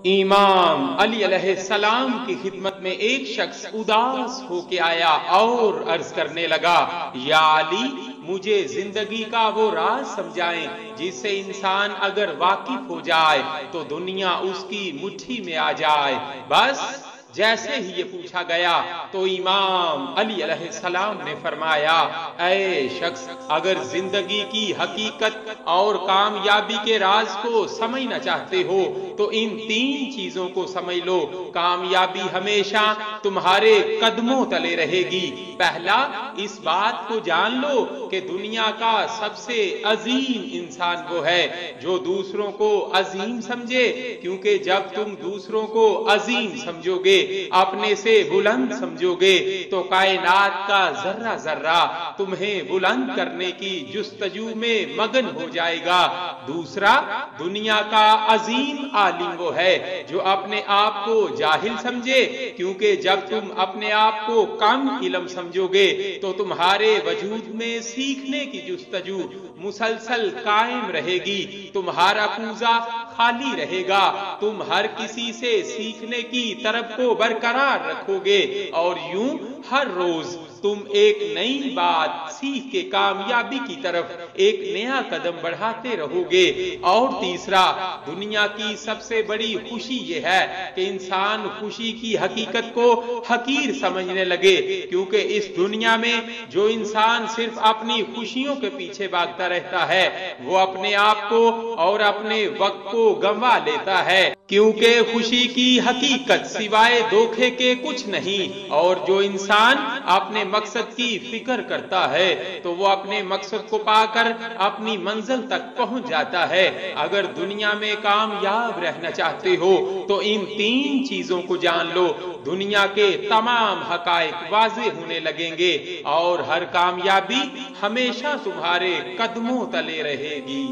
امام علی علیہ السلام کی خدمت میں ایک شخص اداس ہو کے آیا اور عرض کرنے لگا، یا علی، مجھے زندگی کا وہ راز سمجھائیں جس سے انسان اگر واقف ہو جائے تو دنیا اس کی مٹھی میں آ جائے۔ بس جیسے ہی یہ پوچھا گیا تو امام علی علیہ السلام نے فرمایا، اے شخص، اگر زندگی کی حقیقت اور کامیابی کے راز کو سمجھنا چاہتے ہو تو ان تین چیزوں کو سمجھ لو۔ کامیابی ہمیشہ تمہارے قدموں تلے رہے گی۔ پہلا، اس بات کو جان لو کہ دنیا کا سب سے عظیم انسان وہ ہے جو دوسروں کو عظیم سمجھے، کیونکہ جب تم دوسروں کو عظیم سمجھو گے، اپنے سے بلند سمجھو گے، تو کائنات کا ذرہ ذرہ تمہیں بلند کرنے کی جستجو میں مگن ہو جائے گا۔ دوسرا، دنیا کا عظیم عالم وہ ہے جو اپنے آپ کو جاہل سمجھے، کیونکہ جب تم اپنے آپ کو کم علم سمجھو گے تو تمہارے وجود میں سیکھنے کی جستجو مسلسل قائم رہے گی، تمہارا کوزہ خالی رہے گا، تم ہر کسی سے سیکھنے کی طرف کو برقرار رکھو گے اور یوں ہر روز تم ایک نئی بات سیکھ کے کامیابی کی طرف ایک نیا قدم بڑھاتے رہو گے۔ اور تیسرا، دنیا کی سب سے بڑی خوشی یہ ہے کہ انسان خوشی کی حقیقت کو حقیر سمجھنے لگے، کیونکہ اس دنیا میں جو انسان صرف اپنی خوشیوں کے پیچھے بھاگتا رہتا ہے وہ اپنے آپ کو اور اپنے وقت کو گنوا لیتا ہے، کیونکہ خوشی کی حقیقت سوائے دھوکے کے کچھ نہیں۔ اور جو انسان اپنے مقصد کی فکر کرتا ہے تو وہ اپنے مقصد کو پا کر اپنی منزل تک پہنچ جاتا ہے۔ اگر دنیا میں کامیاب رہنا چاہتے ہو تو ان تین چیزوں کو جان لو، دنیا کے تمام حقائق واضح ہونے لگیں گے اور ہر کامیابی ہمیشہ تمہارے قدموں تلے رہے گی۔